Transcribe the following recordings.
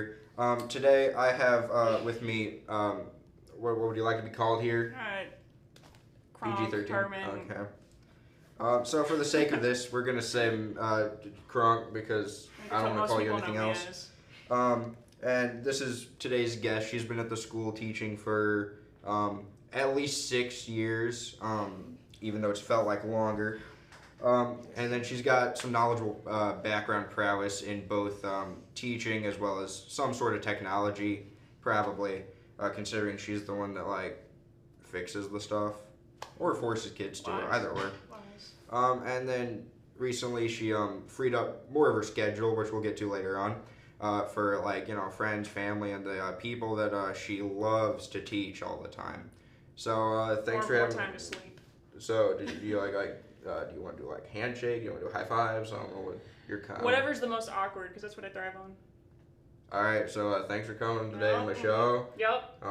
here. Today I have with me, what would you like to be called here? PG-13. Hermann. Okay. So for the sake of this, we're going to say Kronk because I don't want to call you anything else. And this is today's guest. She's been at the school teaching for at least 6 years, even though it's felt like longer. And then she's got some knowledgeable background prowess in both teaching as well as some sort of technology, probably, considering she's the one that like fixes the stuff or forces kids to, either or. And then recently she freed up more of her schedule, which we'll get to later on, for like friends, family, and the people that she loves to teach all the time. So thanks for having. More time to sleep. So do you do you want to do like handshake? Do you want to do high fives? I don't know what your kind. Whatever's the most awkward, because that's what I thrive on. All right. So thanks for coming today on the show. Yep.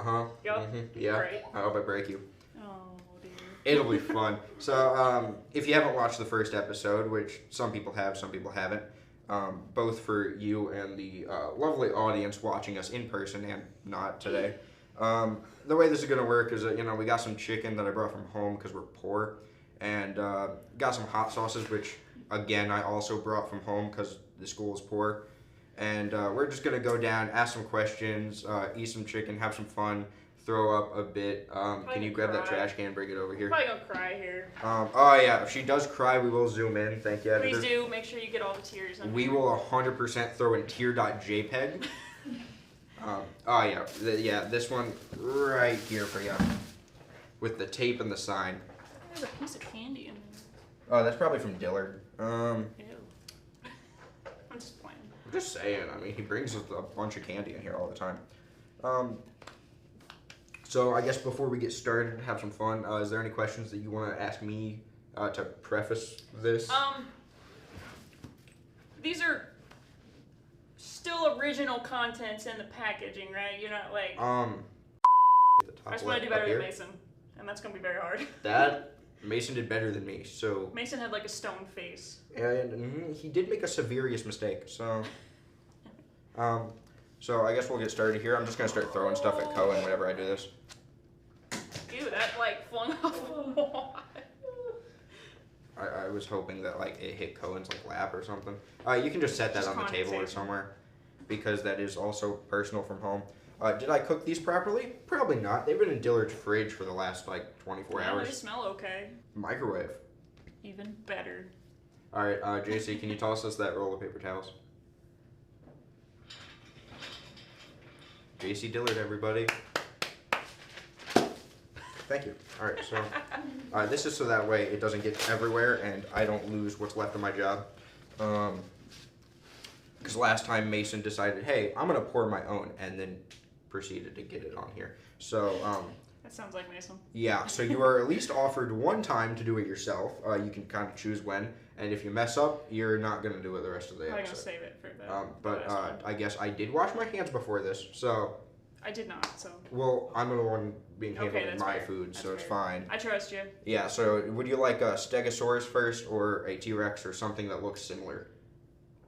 Yep. Mm-hmm. Yeah. Great. I hope I break you. Oh dear. It'll be fun. So if you haven't watched the first episode, which some people have, some people haven't, both for you and the lovely audience watching us in person and not today. The way this is gonna work is that we got some chicken that I brought from home because we're poor. And got some hot sauces, which, again, I also brought from home because the school is poor. And we're just going to go down, ask some questions, eat some chicken, have some fun, throw up a bit. Can you grab that trash can and bring it over here? I'm probably going to cry here. Oh, yeah. If she does cry, we will zoom in. Thank you, editor. Please do. Make sure you get all the tears in. We will 100% throw in tear.jpg. Oh, yeah. Yeah, this one right here for you. With the tape and the sign. There's a piece of candy in there. Oh, that's probably from Dillard. Ew. I'm just playing. I'm just saying. I mean, he brings us a bunch of candy in here all the time. So I guess before we get started, have some fun. Is there any questions that you want to ask me to preface this? These are still original contents in the packaging, right? You're not like. I just want to do better than Mason, and that's gonna be very hard. Mason did better than me, so... Mason had like a stone face. And he did make a serious mistake, so... So I guess we'll get started here. I'm just going to start throwing stuff at Cohen whenever I do this. Ew, that like flung off a wall. I was hoping that like it hit Cohen's like lap or something. You can just set that on the table or somewhere, because that is also personal from home. Did I cook these properly? Probably not. They've been in Dillard's fridge for the last, 24 hours. They smell okay. Microwave. Even better. All right, JC, can you toss us that roll of paper towels? JC Dillard, everybody. Thank you. All right, so this is so that way it doesn't get everywhere and I don't lose what's left of my job. Because last time Mason decided, hey, I'm going to pour my own, and then proceeded to get it on here. So, that sounds like Mason. Yeah, so you are at least offered one time to do it yourself. You can kind of choose when, and if you mess up, you're not going to do it the rest of the episode. I'm going to save it for that. But I guess I did wash my hands before this, so... I did not, so... Well, I'm the one being handling my food, so it's fine. I trust you. Yeah, so would you like a Stegosaurus first, or a T-Rex, or something that looks similar?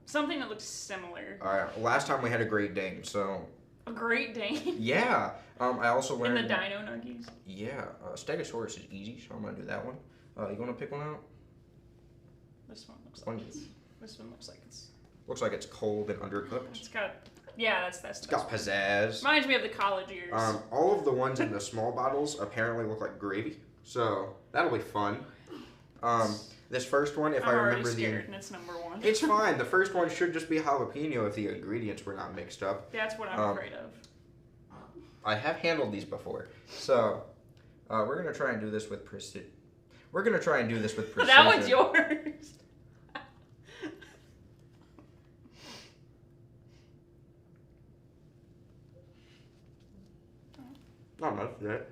Something that looks similar. Alright, last time we had a Great Dane, so... A Great Dane? Yeah. I also learned... In the Dino Nuggies? Yeah. Stegosaurus is easy, so I'm going to do that one. You want to pick one out? This one looks like it's... This one looks like it's... Looks like it's cold and undercooked. It's got... Yeah, that's... It's got pizzazz. Reminds me of the college years. All of the ones in the small bottles apparently look like gravy, so that'll be fun. This first one, if I remember scared, and it's number one. It's fine. The first one should just be jalapeno if the ingredients were not mixed up. That's what I'm afraid of. I have handled these before, so we're gonna try and do this with precision. We're gonna try and do this with precision. That one's yours. Not much yet.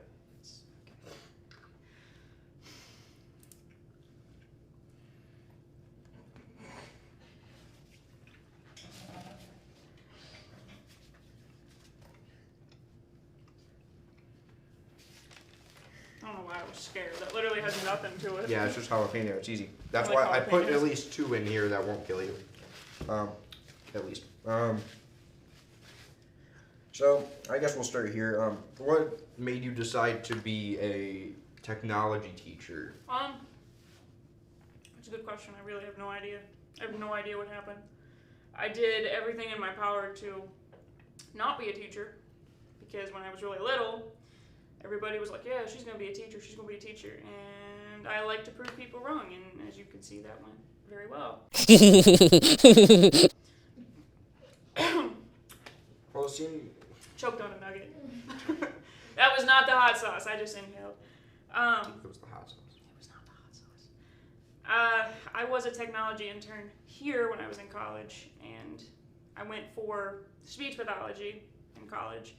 I don't know why I was scared. That literally has nothing to it. Yeah, it's just jalapeno. It's easy. That's why I put at least 2 in here that won't kill you. At least. So, I guess we'll start here. What made you decide to be a technology teacher? That's a good question. I really have no idea. I have no idea what happened. I did everything in my power to not be a teacher, because when I was really little, everybody was like, yeah, she's going to be a teacher, she's going to be a teacher. And I like to prove people wrong, and as you can see, that went very well. Well, it seemed... Choked on a nugget. That was not the hot sauce, I just inhaled. It was the hot sauce. It was not the hot sauce. I was a technology intern here when I was in college, and I went for speech pathology in college.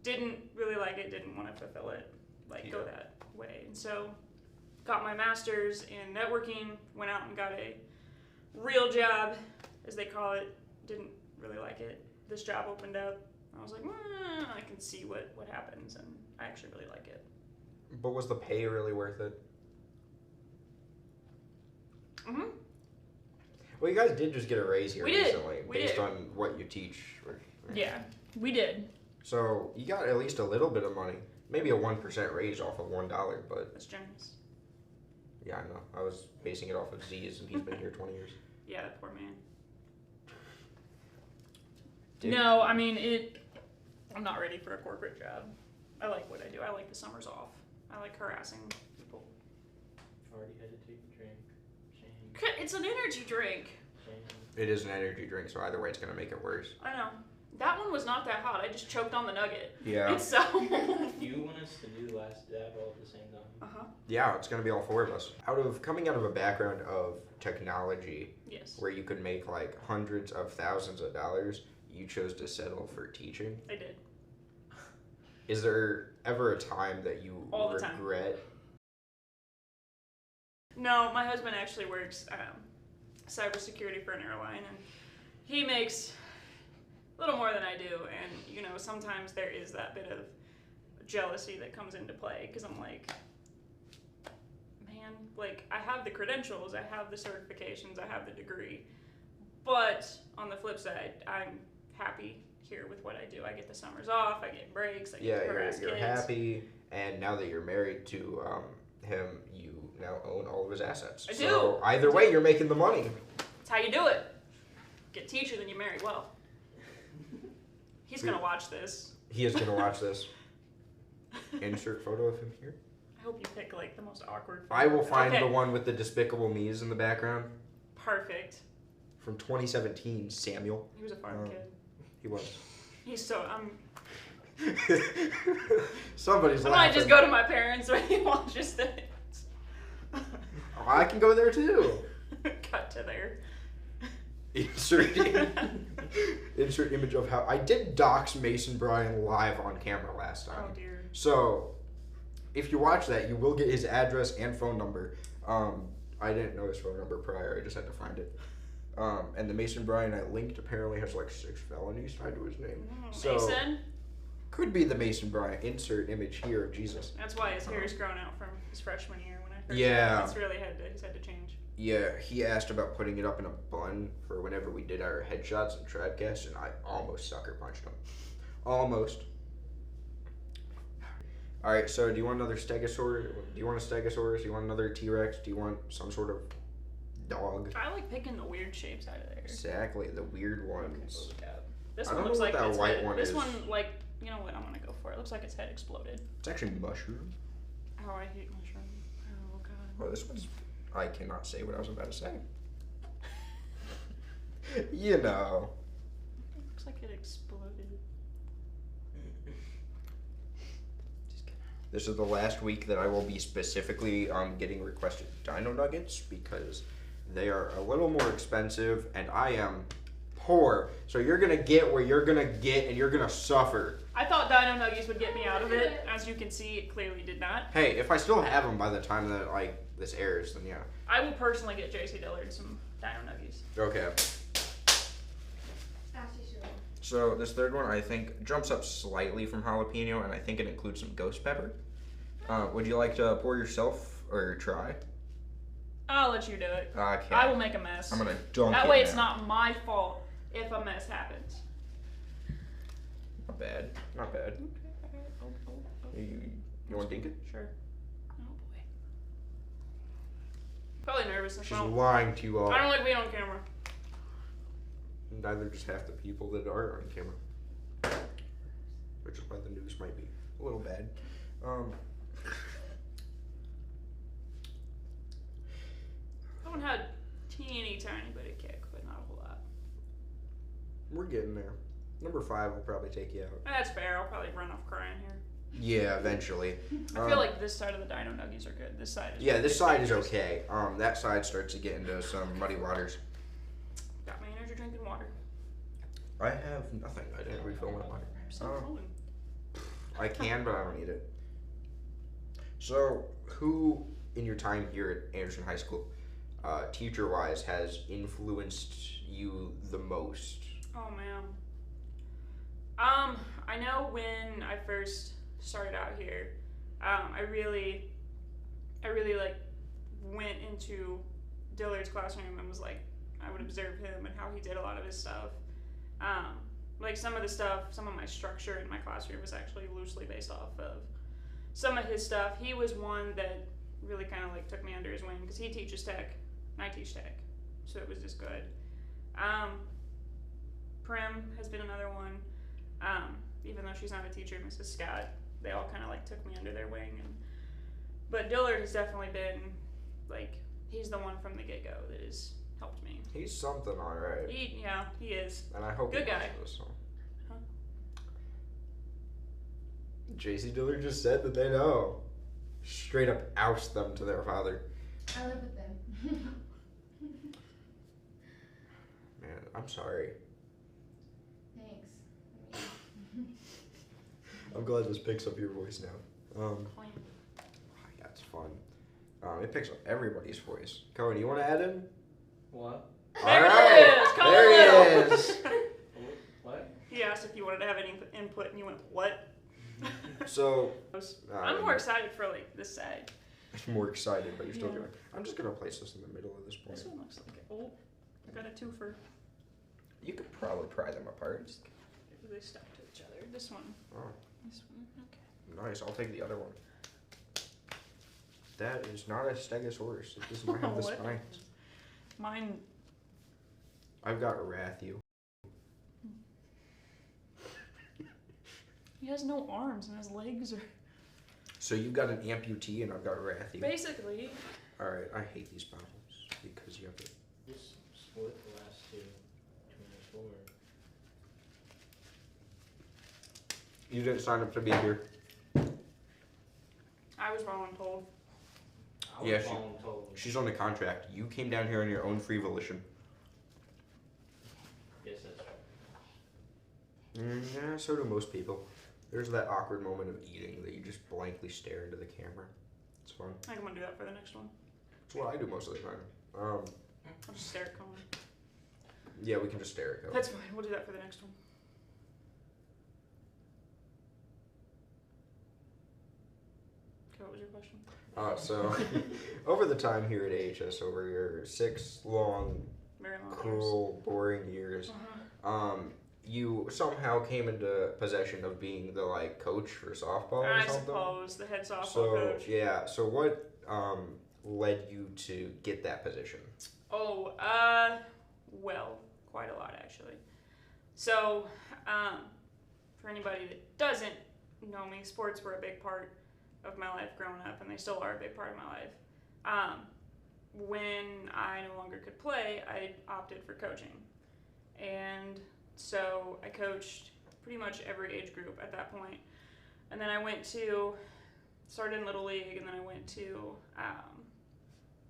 Didn't really like it, didn't want to fulfill it, go that way. And so, got my master's in networking, went out and got a real job, as they call it. Didn't really like it. This job opened up. I was like, I can see what happens, and I actually really like it. But was the pay really worth it? Mm-hmm. Well, you guys did just get a raise here recently, based did. on what you teach. Right? Yeah, we did. So you got at least a little bit of money. Maybe a 1% raise off of $1, but... That's generous. Yeah, I know. I was basing it off of Z's, and he's been here 20 years. Yeah, that poor man. Dude. No, I mean, I'm not ready for a corporate job. I like what I do. I like the summers off. I like harassing people. Already had to take a drink. Shame. It's an energy drink. Shame. It is an energy drink, so either way it's going to make it worse. I know. That one was not that hot. I just choked on the nugget. Yeah. So. Do you want us to do the last dab all at the same time? Uh-huh. Yeah, it's going to be all four of us. Coming out of a background of technology, Yes. where you could make like hundreds of thousands of dollars, you chose to settle for teaching. I did. Is there ever a time that you All the time. regret? No, my husband actually works cybersecurity for an airline, and he makes a little more than I do. And sometimes there is that bit of jealousy that comes into play, because I'm like, man, I have the credentials, I have the certifications, I have the degree, but on the flip side, I'm happy here with what I do. I get the summers off, I get breaks, I get to harass you're kids. happy, and now that you're married to him, you now own all of his assets. I do. So either way, you're making the money. That's how you do it. Get teacher, then you marry well. He's gonna watch this. He is going to watch this. Insert photo of him here. I hope you pick the most awkward photo. I will find Okay. the one with the Despicable Me's in the background. Perfect. From 2017, Samuel. He was a farm kid. He was. He's so Somebody's I laughing. might just go to my parents when he watches this. Oh, I can go there too. Cut to there. Insert image of how I did dox Mason Bryan live on camera last time. Oh dear. So, if you watch that, you will get his address and phone number. I didn't know his phone number prior. I just had to find it. And the Mason Bryan I linked apparently has 6 felonies tied to his name. So, Mason? could be the Mason Bryan. Insert image here of Jesus. That's why his hair is grown out from his freshman year when I first Yeah. It's really he's had to change. Yeah, he asked about putting it up in a bun for whenever we did our headshots and tradcasts, and I almost sucker punched him. Almost. Alright, so do you want another Stegosaurus? Do you want a Stegosaurus? Do you want another T-Rex? Do you want some sort of dog? I like picking the weird shapes out of there. Exactly, the weird ones. This I one don't looks know like what that its white head. one This is. one, you know what? I'm gonna go for it. Looks like its head exploded. It's actually mushroom. Oh, I hate mushroom. Oh god. Oh, this one's... I cannot say what I was about to say. You know. Looks like it exploded. This is the last week that I will be specifically getting requested Dino Nuggets because they are a little more expensive and I am poor. So you're going to get where you're going to get and you're going to suffer. I thought Dino Nuggies would get me out of it. As you can see, it clearly did not. Hey, if I still have them by the time that this airs, then yeah. I will personally get JC Dillard some Dino Nuggies. Okay. So this third one I think jumps up slightly from jalapeno and I think it includes some ghost pepper. Would you like to pour yourself or try? I'll let you do it. Okay. I will make a mess. I'm gonna dunk That it way it's now. not my fault if a mess happens. Not bad. Not bad. Okay. Oh. You want to dink it? Sure. Oh boy. Probably nervous. She's lying to you all. I don't like being on camera. Neither just half the people that are on camera. Which is why the news might be a little bad. Someone had teeny tiny bit of kick, but not a whole lot. We're getting there. Number 5 will probably take you out. That's fair. I'll probably run off crying here. Yeah, eventually. I feel like this side of the Dino Nuggies are good. This side is this side is okay. That side starts to get into some muddy waters. Got my energy drink and water. I have nothing. I didn't refill my water. Stop rolling. I can, but I don't need it. So, who in your time here at Anderson High School, teacher-wise, has influenced you the most? Oh man. I know when I first started out here, I really like went into Dillard's classroom and was like, I would observe him and how he did a lot of his stuff. Like some of my structure in my classroom was actually loosely based off of some of his stuff. He was one that really kind of like took me under his wing because he teaches tech and I teach tech, so it was just good. Prim has been another one. Even though she's not a teacher, Mrs. Scott, they all kind of like took me under their wing. But Dillard has definitely been like, he's the one from the get-go that has helped me. He's something, alright. He is. And I hope Good he guy. This song. Huh? JC Dillard just said that they know. Straight up oust them to their father. I live with them. Man, I'm sorry. Thanks. I'm glad this picks up your voice now. Clean. Yeah, it's fun. It picks up everybody's voice. Cohen, you want to add in? What? There Alright, it is. Come there on. he is. What? He asked if you wanted to have any input, and you went, "What?" So, I'm more excited for like this side. more excited, but you're still Yeah. going. I'm just gonna place this in the middle at this point. This one looks like it. Oh, I got a twofer. You could probably pry them apart. They stuck to each other. This one. Oh, This one. Okay. nice. I'll take the other one. That is not a stegosaurus. It does not have the What? spines. Mine. I've got Rathu. He has no arms, and his legs are So you've got an amputee, and I've got Rathu. basically. All right, I hate these bottles because you have to. Just split the last two between us four. You didn't sign up to be here. I was voluntold. I was Yeah, voluntold. She's on the contract. You came down here on your own free volition. Yes, that's right. Yeah, so do most people. There's that awkward moment of eating that you just blankly stare into the camera. It's fun. I think I'm gonna do that for the next one. It's what I do most of the time. I'll just stare at Colin. Yeah, we can just stare at Cohen. That's fine. We'll do that for the next one. Okay, what was your question? So, over the time here at AHS, over your 6 long, Very long cruel, boring years, years. you somehow came into possession of being the like coach for softball or I something. suppose the head softball So coach. yeah, so what led you to get that position? Oh, well, quite a lot actually. So, for anybody that doesn't know me, sports were a big part of my life growing up, and they still are a big part of my life. When I no longer could play, I opted for coaching. And so I coached pretty much every age group at that point. And then I started in Little League, and then I went to,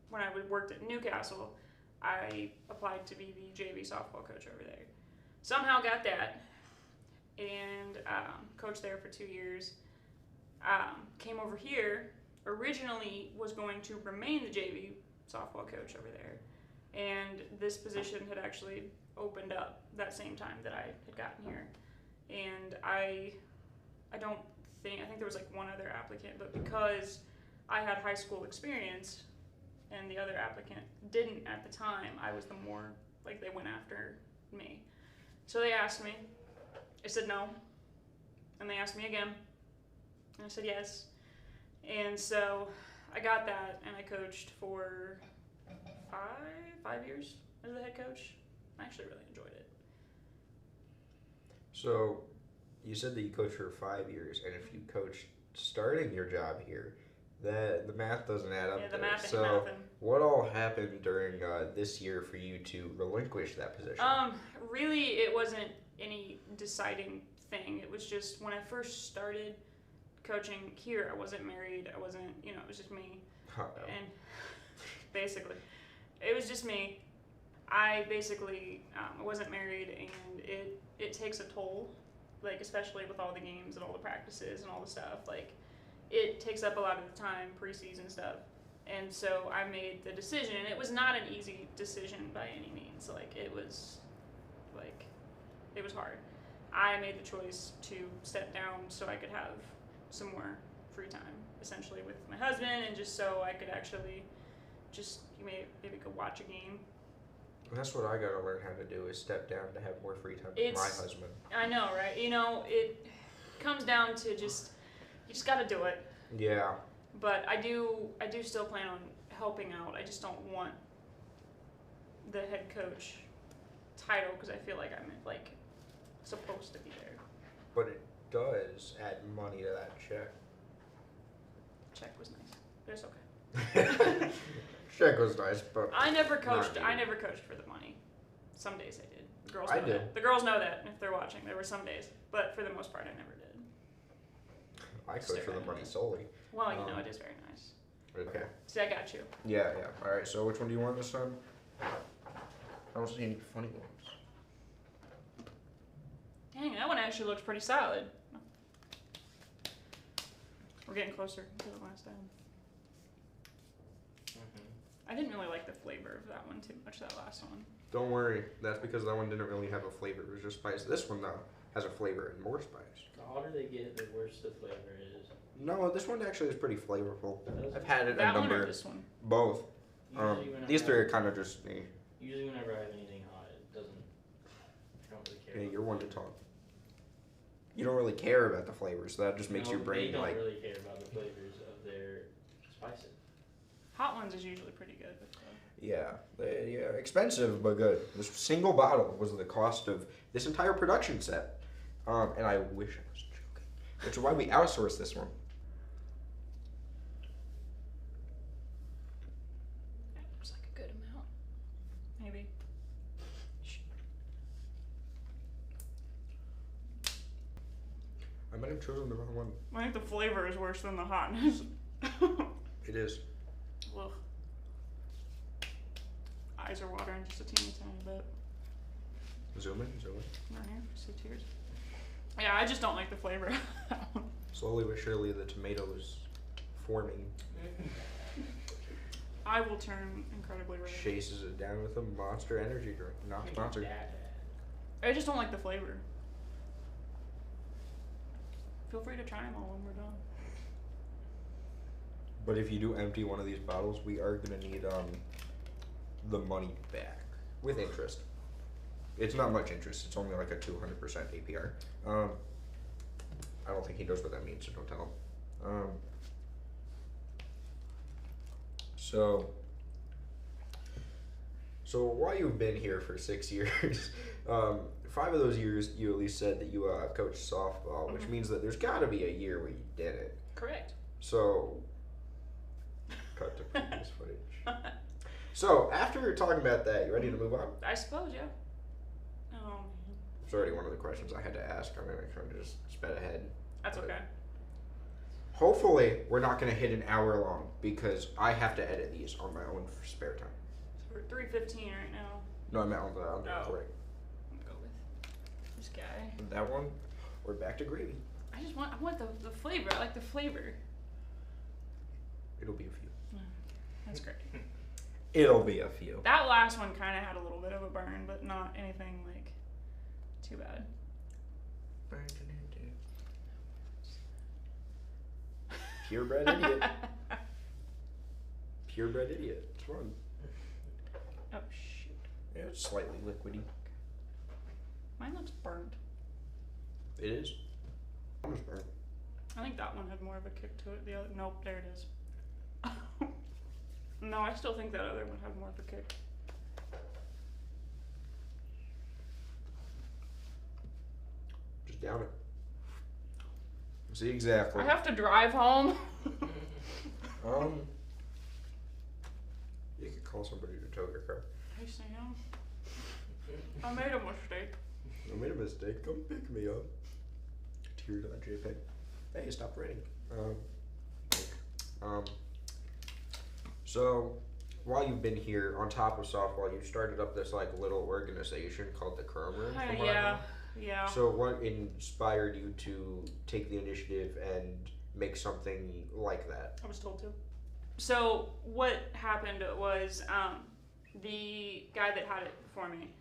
when I worked at Newcastle, I applied to be the JV softball coach over there. Somehow got that, and coached there for 2 years. Came over here, originally was going to remain the JV softball coach over there. And this position had actually opened up that same time that I had gotten here. And I think there was like one other applicant, but because I had high school experience and the other applicant didn't at the time, I was the more, like they went after me. So they asked me, I said no, and they asked me again, and I said yes. And so I got that, and I coached for 5 years as the head coach. I actually really enjoyed it. So, you said that you coached for 5 years, and if you coached starting your job here, the math doesn't add up. Yeah, the there. math ain't So, mathin'. what all happened during this year for you to relinquish that position? Really, it wasn't any deciding thing. It was just when I first started coaching here, I wasn't married. I wasn't, it was just me. Oh, no. And basically, it was just me. I basically wasn't married, and it takes a toll, like especially with all the games and all the practices and all the stuff. Like, it takes up a lot of the time, preseason stuff. And so I made the decision. It was not an easy decision by any means. It was hard. I made the choice to step down so I could have some more free time, essentially, with my husband, and just so I could actually maybe go watch a game. That's what I gotta learn how to do, is step down to have more free time with my husband. I know, right? It comes down to you just gotta do it. Yeah. But I do still plan on helping out. I just don't want the head coach title because I feel like I'm supposed to be there. But it does add money to that check. Check was nice, but it's okay. Check was nice, but I never coached. Not I you. never coached for the money. Some days I did. The girls I know did. that. The girls know that if they're watching. There were some days, but for the most part, I never did. I coach for the money solely. Well, it is very nice. Okay. See, I got you. Yeah. All right. So which one do you want this time? I don't see any funny ones. Dang, that one actually looks pretty solid. We're getting closer to the last time. I didn't really like the flavor of that one too much, that last one. Don't worry. That's because that one didn't really have a flavor. It was just spice. This one though has a flavor and more spice. The hotter they get, the worse the flavor is. No, this one actually is pretty flavorful. Does it? I've had it That a one or number. this one? Both. Usually when I These have- three are kind of just. Usually whenever I have anything hot, it doesn't. I don't really care. Yeah, about you're the one to flavor. talk. You don't really care about the flavors, so that just makes No, your brain they like. don't really care about the flavors of their spices. Hot ones is usually pretty good. But, Yeah, expensive but good. This single bottle was the cost of this entire production set, and I wish I was joking. Which is why we outsourced this one. that looks like a good amount. Maybe. I might have chosen the wrong one. I think the flavor is worse than the hotness. It is. Ugh. Eyes are watering just a teeny tiny bit. Zoom in. Right here, see tears. Yeah, I just don't like the flavor. Slowly but surely, the tomato is forming. I will turn incredibly red. Chases it down with a Monster Energy drink. Not sponsored. That I just don't like the flavor. Feel free to try them all when we're done. But if you do empty one of these bottles, we are gonna need the money back with interest. It's not much interest. It's only like a 200% APR. I don't think he knows what that means, so don't tell him. So while you've been here for 6 years, 5 of those years you at least said that you coached softball, which means that there's got to be a year where you didn't. Correct. So, cut to previous footage. So after talking about that, you ready to move on? I suppose, yeah. Oh, man. It's already one of the questions I had to ask. I'm gonna kind of just sped ahead. That's okay. Hopefully, we're not gonna hit an hour long because I have to edit these on my own spare time. So we're 3:15 right now. No, I meant on the Oh. right. I'm gonna go with this guy. That one, or back to gravy. I want the flavor. I like the flavor. It'll be a few. That's great. It'll be a few. That last one kind of had a little bit of a burn, but not anything like too bad. Purebred idiot. Purebred idiot. It's fun. Oh shoot. Yeah, it's slightly liquidy. Mine looks burnt. It is. I think that one had more of a kick to it. The other, nope, there it is. No, I still think that other one had more of a kick. Just down it. See exactly. I have to drive home. You could call somebody to tow your car. Hey Sam, I made a mistake. I made a mistake. Come pick me up. Tears on JPEG. Hey, stop writing. So while you've been here, on top of softball, you started up this like little organization called the ChromeRoom. from what I know. Yeah. So what inspired you to take the initiative and make something like that? I was told to. So what happened was the guy that had it before me,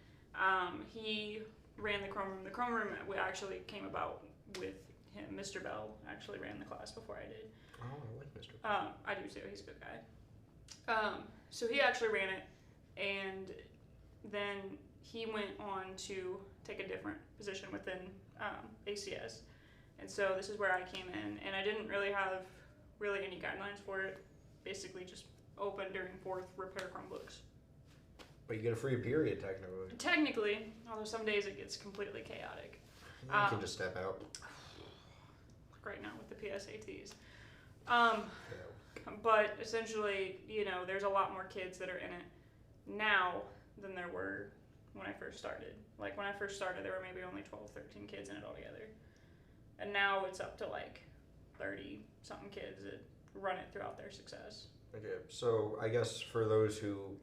he ran the ChromeRoom. The ChromeRoom actually came about with him. Mr. Bell actually ran the class before I did. Oh, I like Mr. Bell. I do too. He's a good guy. So he actually ran it, and then he went on to take a different position within ACS. And so this is where I came in, and I didn't really have any guidelines for it. Basically just open during 4th, repair Chromebooks. But you get a free period, technically. Technically, although some days it gets completely chaotic. You can just step out. Like right now with the PSATs. Yeah. But essentially, you know, there's a lot more kids that are in it now than there were when I first started. Like when I first started, there were maybe only 12, 13 kids in it altogether. And now it's up to like 30 something kids that run it throughout their success. Okay, so I guess for those who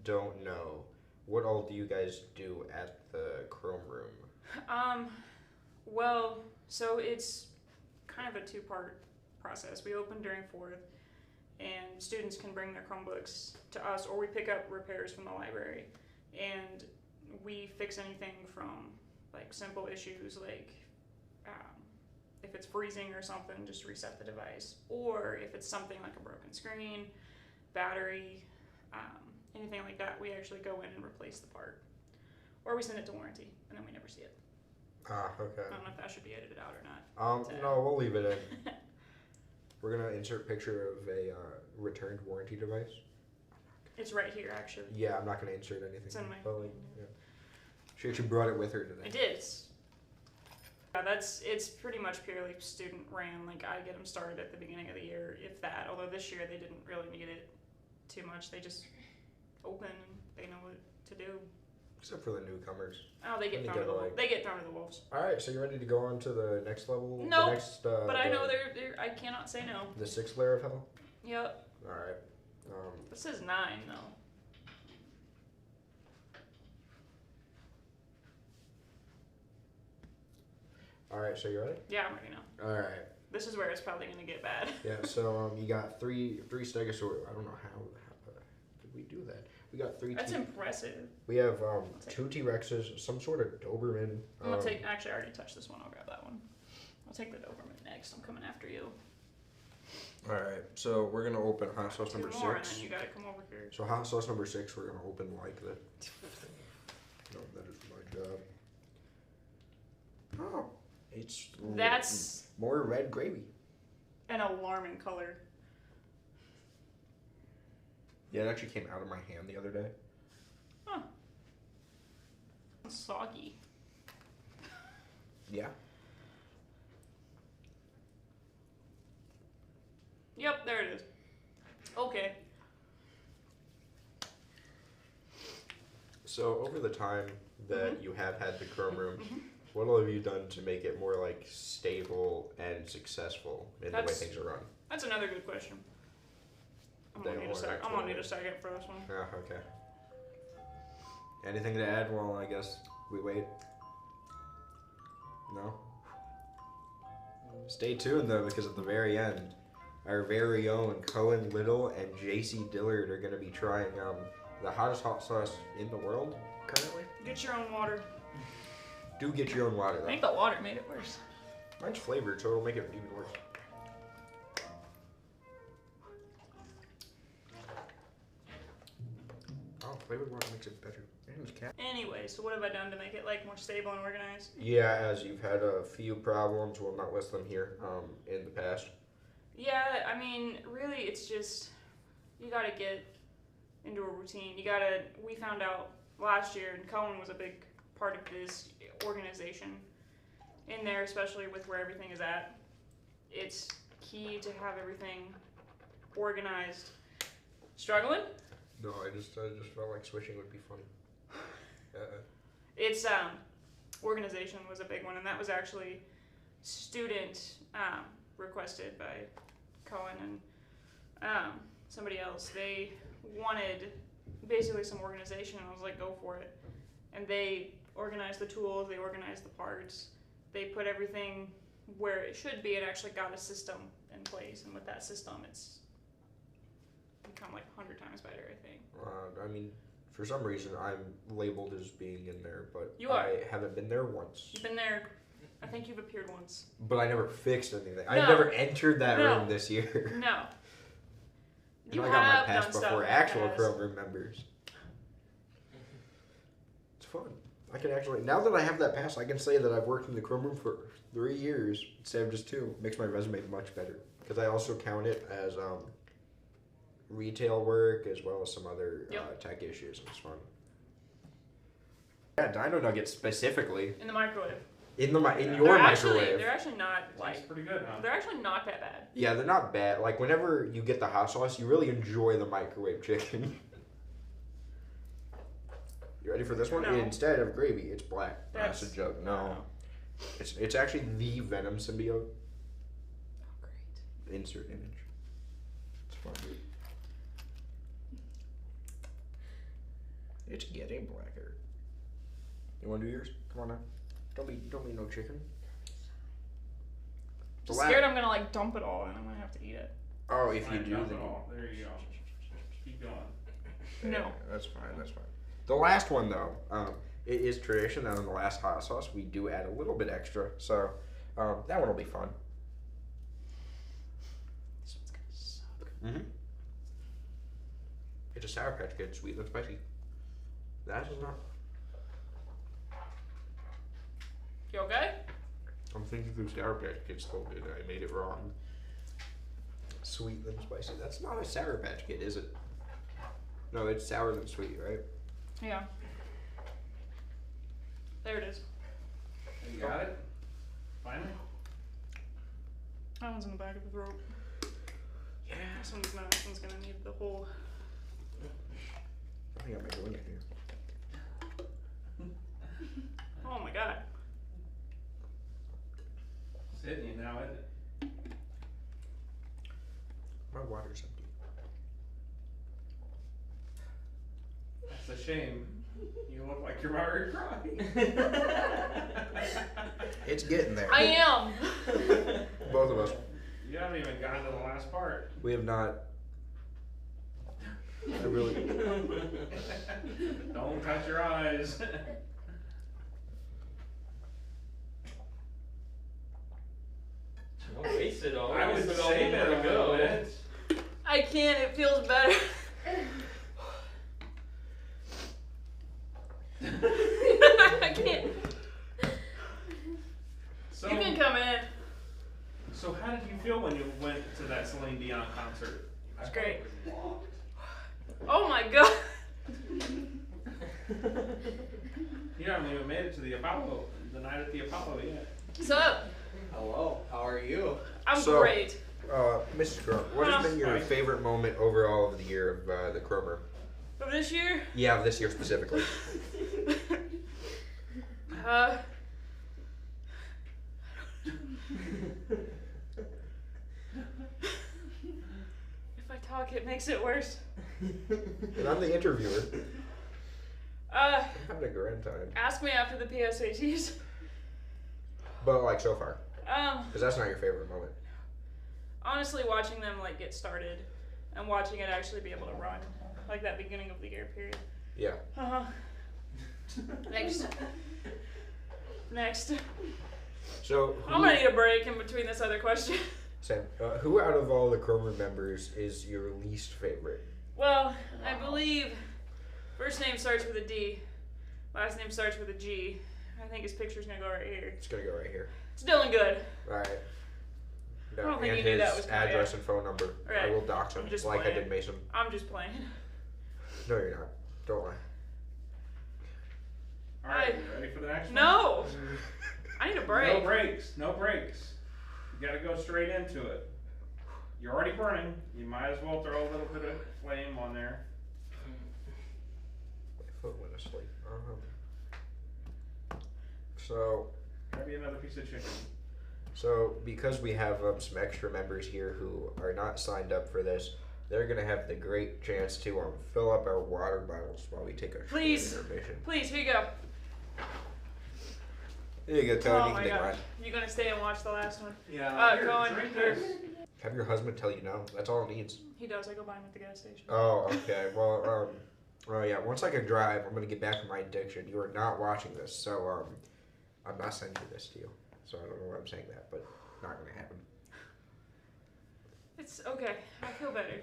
don't know, what all do you guys do at the ChromeRoom? Well, so it's kind of a 2-part process. We open during 4th, and students can bring their Chromebooks to us, or we pick up repairs from the library, and we fix anything from like simple issues like if it's freezing or something, just reset the device, or if it's something like a broken screen, battery, anything like that, we actually go in and replace the part, or we send it to warranty and then we never see it. Ah, okay. I don't know if that should be edited out or not. No, we'll leave it in. We're gonna insert a picture of a returned warranty device. It's right here, actually. Yeah, I'm not gonna insert anything. It's in my. But like, yeah. She actually brought it with her today. I did. Yeah, it's pretty much purely student ran. Like I get them started at the beginning of the year, if that. Although this year they didn't really need it too much. They just open and they know what to do. Except for the newcomers. Oh, they get thrown to the they get thrown to the wolves. All right, so you ready to go on to the next level? No, the next, but I know they're. I cannot say no. The 6th layer of hell. Yep. All right. This is 9 though. All right, so you ready? Yeah, I'm ready now. All right. This is where it's probably gonna get bad. Yeah. So you got three Stegosaurus. I don't know how did we do that? We got 3. That's impressive. We have 2 T-Rexes, some sort of Doberman. I'm gonna take. Actually, I already touched this one. I'll grab that one. I'll take the Doberman next. I'm coming after you. All right. So we're gonna open hot sauce 2 number more, 6. and then you gotta come over here. So hot sauce number 6, we're gonna open like that. No, that is my job. Oh, it's That's more red gravy. an alarming color. Yeah, it actually came out of my hand the other day. Huh. It's soggy. Yeah. Yep, there it is. Okay. So over the time that you have had the ChromeRoom, what all have you done to make it more like stable and successful in the way things are run? That's another good question. I'm gonna need a second for this one. Yeah, okay. Anything to add while I guess we wait? No? Stay tuned though, because at the very end, our very own Cohen Little and JC Dillard are going to be trying the hottest hot sauce in the world currently. Get your own water. Do get your own water though. I think the water made it worse. Mine's flavored, so it'll make it even worse. Oh, Flavored water makes it better. Anyway, so what have I done to make it like more stable and organized? Yeah, as you've had a few problems, we'll not list them here, in the past. Yeah, I mean, really, it's just you gotta get into a routine. We found out last year, and Cohen was a big part of this organization in there, especially with where everything is at. It's key to have everything organized. Struggling? No, I just felt like switching would be funny. It's organization was a big one, and that was actually student requested by Cohen and somebody else. They wanted basically some organization, and I was like, go for it. And they organized the tools, they organized the parts, they put everything where it should be, and actually got a system in place. And with that system, it's become like 100 times better, I think. I mean, for some reason, I'm labeled as being in there, but You are. I haven't been there once. You've been there. I think you've appeared once. But I never fixed anything. No. I've never entered that No. room this year. No. You And I got my have pass done stuff before in the actual past. ChromeRoom members. It's fun. I can actually, now that I have that pass, I can say that I've worked in the ChromeRoom for 3 years instead of just 2. Makes my resume much better. Because I also count it as retail work as well as some other tech issues. It's fun. Yeah, Dino Nuggets specifically. In the microwave. In your They're microwave. actually not like. Tastes pretty good, huh? They're actually not that bad. Yeah, they're not bad. Like, whenever you get the hot sauce, you really enjoy the microwave chicken. You ready for this one? No. Instead of gravy, it's black. That's a joke. No. It's actually the Venom symbiote. Oh, great. Insert image. It's fun. It's getting blacker. You want to do yours? Come on now. Don't be no chicken. Just scared I'm gonna like dump it all and I'm gonna have to eat it. Oh, if you Fine, do, dump then it all. There you go. Keep going. No. That's fine. That's fine. The last one though, it is tradition that on the last hot sauce we do add a little bit extra, so that one will be fun. This one's gonna suck. Mm-hmm. It's a Sour Patch Kid, sweet and spicy. That is not. You okay? I'm thinking through Sour Patch Kids still good. I made it wrong. Sweet than spicy. That's not a Sour Patch Kid, is it? No, it's sour than sweet, right? Yeah. There it is. You got it? Finally? That one's in the back of the throat. Yeah. This one's not. This one's gonna need the whole. I think I might go in here. Oh my god. It's hitting you now, isn't it? My water's empty. That's a shame. You look like you're about ready to cry. It's getting there. I am. Both of us. You haven't even gotten to the last part. We have not. I really. Don't touch your eyes. Don't waste it all. I would Waste it all save it a to little bit. I can't. It feels better. I can't. So, You can come in. so how did you feel when you went to that Celine Dion concert? It's great. Oh my god. You haven't even made it to the Apollo, the night at the Apollo yet. What's up? Hello, how are you? I'm So- great. Mrs. Crumb, what has been your favorite moment overall of the year of the ChromeRoom? Of this year? Yeah, of this year specifically. If I talk, it makes it worse. And I'm the interviewer. I'm having a grand time. Ask me after the PSATs. But like so far. Because that's not your favorite moment. Honestly, watching them like get started and watching it actually be able to run, like that beginning of the year period. Yeah. Next. So, I'm gonna need a break in between this other question. Sam, who out of all the ChromeRoom members is your least favorite? Well, I believe First name starts with a D. Last name starts with a G. I think his picture's gonna go right here. It's gonna go right here. It's Dylan Good. All right. I don't think and you knew his that was coming, address and phone number. Right. I will dox him I'm just like I playing. did Mason. I'm just playing. No, you're not. Don't lie. Alright, you ready for the next one? No! I need a break. No breaks. No breaks. You gotta go straight into it. You're already burning. You might as well throw a little bit of flame on there. My foot went asleep. So, Maybe another piece of chicken. because we have some extra members here who are not signed up for this, they're gonna have the great chance to fill up our water bottles while we take a short Please. intermission. Please, here you go. There you go, Tony. Oh You my can take gosh. mine. You gonna stay and watch the last one? Yeah. Go on. Drink Here. this. Have your husband tell you no. That's all it needs. He does. I go buy him at the gas station. Oh, okay. Well, yeah. Once I can drive, I'm gonna get back from my addiction. You are not watching this, so I'm not sending this to you. So I don't know why I'm saying that, but not gonna happen. It's okay. I feel better.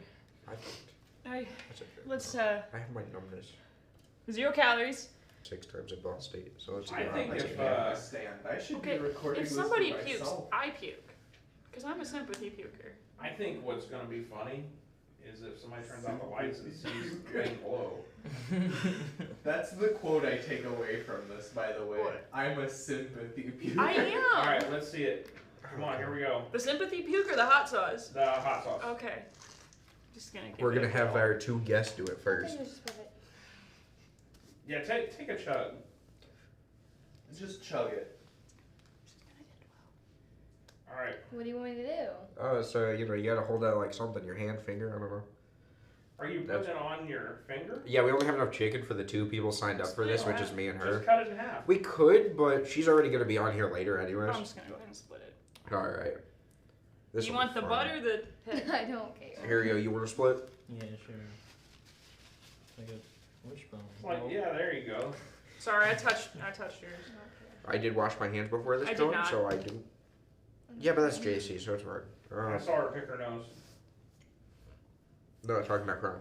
I don't. That's okay. Let's I have my numbness 0 calories. 6 times in Ball State, so it's. I think that's if okay. stand, I should Okay, be recording if this somebody for pukes, myself. I puke. Because I'm a sympathy puker. I think what's gonna be funny is if somebody turns out the lights and sees the thing blow. That's the quote I take away from this, by the way. What? I'm a sympathy puker. I am. Alright, let's see it. Come on, here we go. The sympathy puke or the hot sauce? The hot sauce. Okay. Just gonna give We're it gonna a have go. our 2 guests do it first. Yeah, take a chug. Just chug it. Alright. What do you want me to do? Oh, so you gotta hold out like something, your hand, finger, I don't know. Are you putting it on your finger? Yeah, we only have enough chicken for the 2 people signed up for this, which is me and her. Just cut it in half. We could, but she's already gonna be on here later anyways. I'm just gonna go ahead and split it. All right. This You will want be the fun. butter or the head? I don't care. Here you go. You want to split? Yeah, sure. Like a wishbone. Like, yeah, there you go. Sorry, I touched yours. I did wash my hands before this I did going, not. so I didn't. Yeah, but that's JC, so it's hard. I saw her pick her nose. No, talking about crime.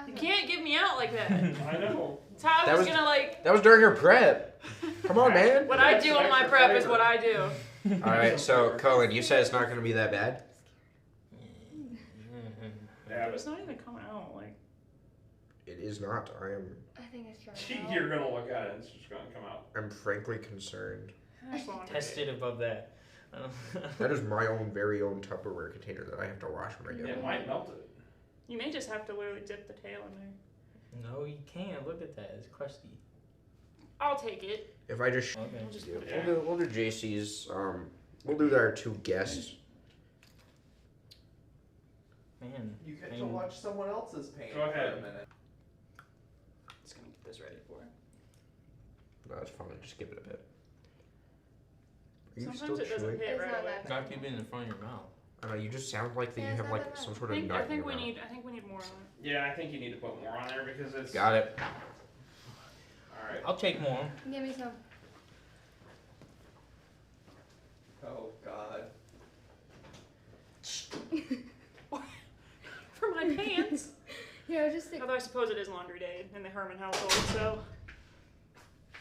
You can't give me out like that. I know. That's how I That was was- gonna like. That was during her prep. Come on, man. What I That's do an on my extra prep is flavor. what I do. All right, so Cohen, you said it's not going to be that bad. Yeah, It's not even coming out. Like. It is not. I think it's trying. you're gonna look at it and it's just gonna come out. I'm frankly concerned. That's laundry. Test it above that. That is my own very own Tupperware container that I have to wash when I get It home. might melt it. You may just have to literally dip the tail in there. No, you can't. Look at that. It's crusty. I'll take it. If I just, Okay. I'll just yeah, put it in. we'll do JC's. We'll do our 2 guests. Man. You get to I'm- watch someone else's pain Go ahead. for a minute. Just gonna get this ready for it. No, it's fine. Just give it a bit. Are you Sometimes still it doesn't chewing? hit It's right not away. that Gotta keep it in the front of your mouth. I don't know. You just sound like that Yeah, you it's have not like that bad. some I sort of think, nut I think in we your mouth. need more on it. Yeah, I think you need to put more on there because it's. Got it. Alright. I'll take more. Give me some. Oh God. For my pants. Here, I'll just stick. Although I suppose it is laundry day in the Herman household, so.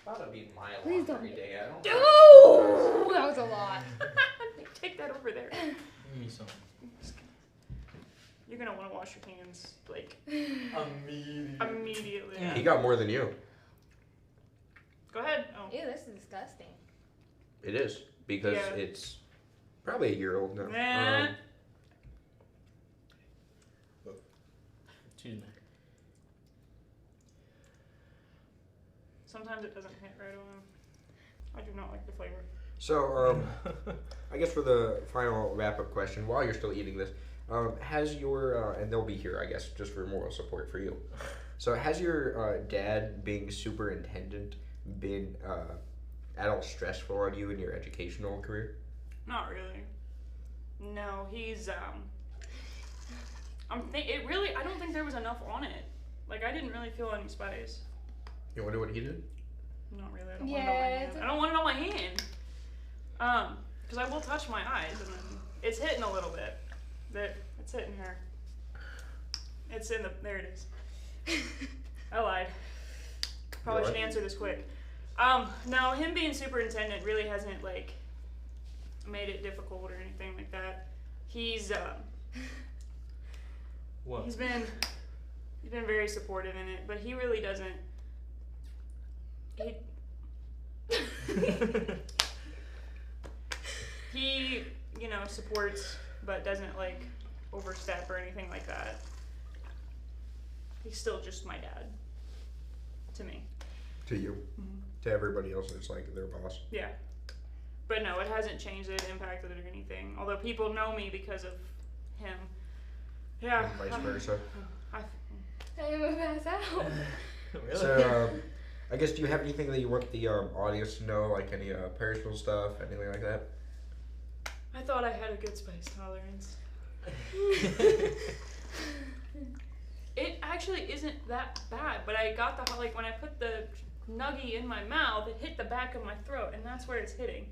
That'd be my Please laundry don't. day. I don't. Ooh, that was a lot. Take that over there. Give me some. You're gonna want to wash your hands like Immediately. immediately. Yeah. He got more than you. Go ahead. Oh. Ew, this is disgusting. It is because Yeah. it's probably a year old now. Nah. Excuse me. Sometimes it doesn't hit right away. I do not like the flavor. So, I guess for the final wrap-up question, while you're still eating this, has your and they'll be here, I guess, just for moral support for you. So, has your dad being superintendent been at all stressful on you in your educational career? Not really. No, he's it really. I don't think there was enough on it. Like I didn't really feel any spice. You wonder what he did? Not really. I don't Yeah, want it on my hand. it's I don't want it on my hand. Because I will touch my eyes and then it's hitting a little bit. It's hitting her. It's in the. There it is. I lied. Probably What? should answer this quick. No, him being superintendent really hasn't like made it difficult or anything like that. He's What? he's been very supportive in it, but he really doesn't. He supports, but doesn't like overstep or anything like that. He's still just my dad to me. To you. Mm-hmm. To everybody else, it's like their boss. Yeah. But no, it hasn't changed it, impacted it, or anything. Although people know me because of him. Yeah. And vice versa. I I'm gonna pass out. Really? So, I guess, do you have anything that you want the audience to know, like any personal stuff, anything like that? thought I had a good spice tolerance. It actually isn't that bad, but I got the, like, when I put the nuggie in my mouth, it hit the back of my throat, and that's where it's hitting.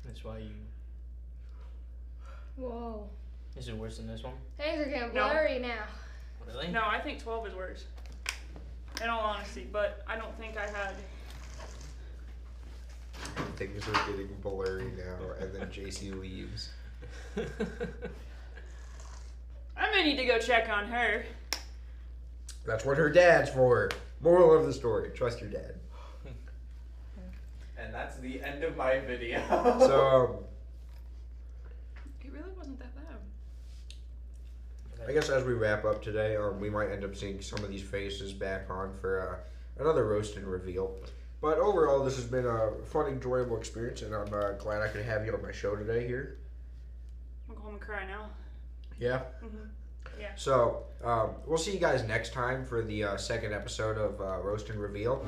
That's why you. Whoa. Is it worse than this one? Things are getting No. blurry now. Really? No, I think 12 is worse. In all honesty, but I don't think I had. Things are getting blurry now, and then JC leaves. I may need to go check on her. That's what her dad's for. Moral of the story: trust your dad. And that's the end of my video. So, It really wasn't that bad. I guess as we wrap up today, we might end up seeing some of these faces back on for another roast and reveal. But overall, this has been a fun, enjoyable experience, and I'm glad I could have you on my show today here. I'm gonna go home and cry now. Yeah? Mm-hmm. Yeah. So, we'll see you guys next time for the second episode of Roast and Reveal.